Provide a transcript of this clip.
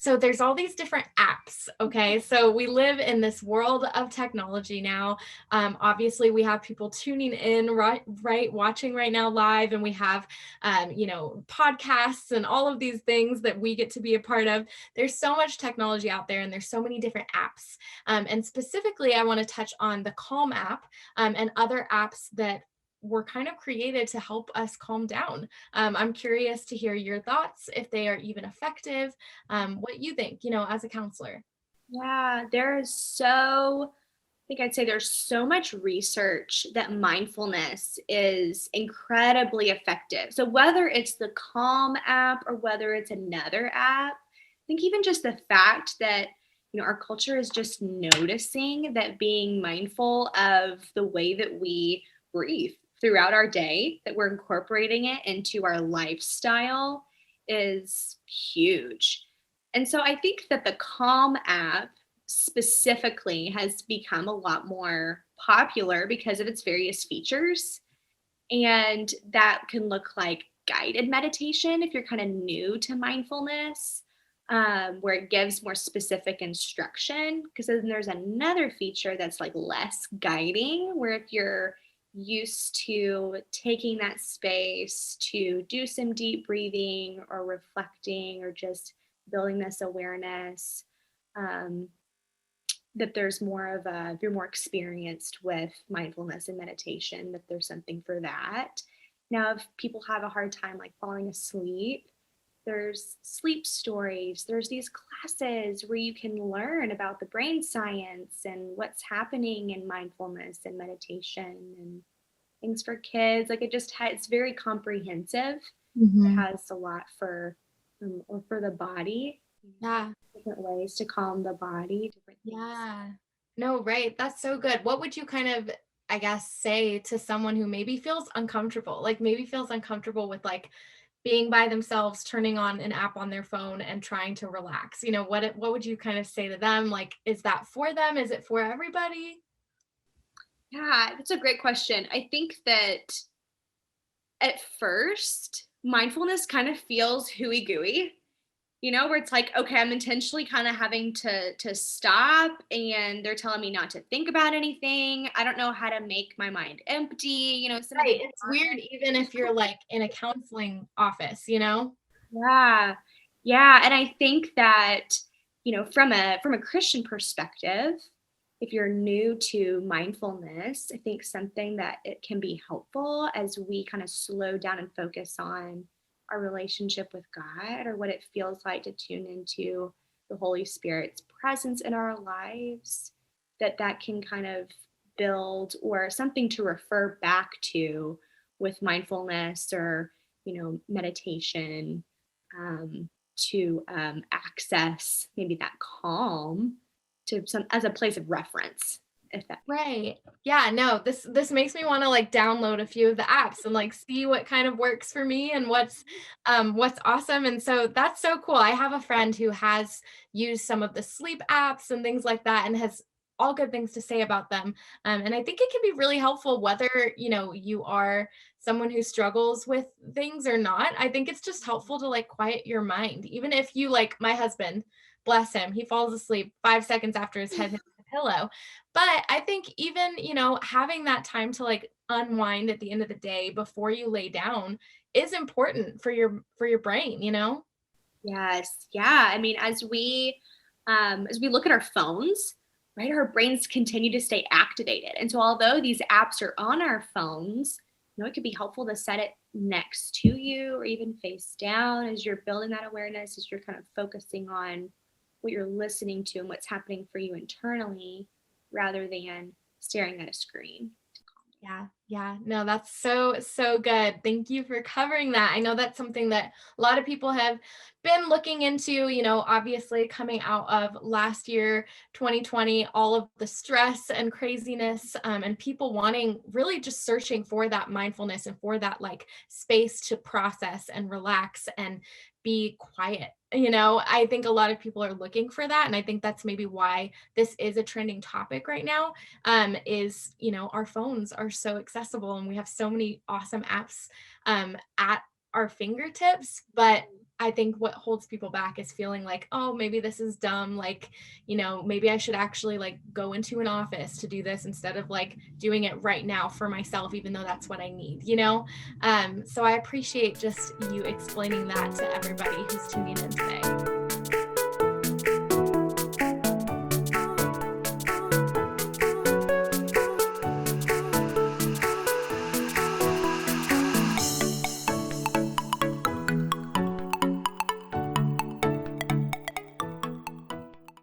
So there's all these different apps. Okay. So we live in this world of technology now. Obviously, we have people tuning in, right, watching right now live, and we have, podcasts and all of these things that we get to be a part of. There's so much technology out there, and there's so many different apps. And specifically, I want to touch on the Calm app and other apps that were kind of created to help us calm down. I'm curious to hear your thoughts, if they are even effective, what you think, as a counselor. Yeah, I think I'd say there's so much research that mindfulness is incredibly effective. So whether it's the Calm app or whether it's another app, I think even just the fact that our culture is just noticing that being mindful of the way that we breathe throughout our day, that we're incorporating it into our lifestyle is huge. And so I think that the Calm app specifically has become a lot more popular because of its various features. And that can look like guided meditation if you're kind of new to mindfulness, where it gives more specific instruction. Because then there's another feature that's like less guiding, where if you're used to taking that space to do some deep breathing or reflecting or just building this awareness, um, that there's more of a, if you're more experienced with mindfulness and meditation, that there's something for that. Now, if people have a hard time like falling asleep, there's sleep stories, there's these classes where you can learn about the brain science and what's happening in mindfulness and meditation and things for kids. Like it's very comprehensive. It Mhm. has a lot or for the body, Yeah. different ways to calm the body, different things. Yeah. No, right. That's so good. What would you kind of, I guess, say to someone who maybe feels uncomfortable, like maybe feels uncomfortable with like being by themselves, turning on an app on their phone and trying to relax? What would you kind of say to them? Like, is that for them? Is it for everybody? Yeah, that's a great question. I think that at first, mindfulness kind of feels hooey gooey, where it's like, okay, I'm intentionally kind of having to stop and they're telling me not to think about anything. I don't know how to make my mind empty, some of Right. the It's weird, even if you're like in a counseling office. yeah. Yeah, and I think that, from a Christian perspective, if you're new to mindfulness, I think something that it can be helpful as we kind of slow down and focus on our relationship with God, or what it feels like to tune into the Holy Spirit's presence in our lives, that can kind of build or something to refer back to with mindfulness or, meditation, to access maybe that calm to some as a place of reference, if that makes Right. Yeah, no, this makes me want to like download a few of the apps and like see what kind of works for me and what's awesome. And so that's so cool. I have a friend who has used some of the sleep apps and things like that and has all good things to say about them. And I think it can be really helpful whether, you are someone who struggles with things or not. I think it's just helpful to like quiet your mind. Even if you like my husband, bless him, he falls asleep 5 seconds after his head hits the pillow. But I think even, having that time to like unwind at the end of the day before you lay down is important for your brain. Yes. Yeah. I mean, as we look at our phones, right, our brains continue to stay activated. And so although these apps are on our phones, it could be helpful to set it next to you or even face down as you're building that awareness, as you're kind of focusing on what you're listening to and what's happening for you internally rather than staring at a screen. Yeah, yeah. No, that's so, so good. Thank you for covering that. I know that's something that a lot of people have been looking into, obviously coming out of last year, 2020, all of the stress and craziness, and people wanting really just searching for that mindfulness and for that like space to process and relax and be quiet. I think a lot of people are looking for that. And I think that's maybe why this is a trending topic right now, is our phones are so accessible and we have so many awesome apps at our fingertips. But I think what holds people back is feeling like, oh, maybe this is dumb. Like, maybe I should actually like go into an office to do this instead of like doing it right now for myself, even though that's what I need. So I appreciate just you explaining that to everybody.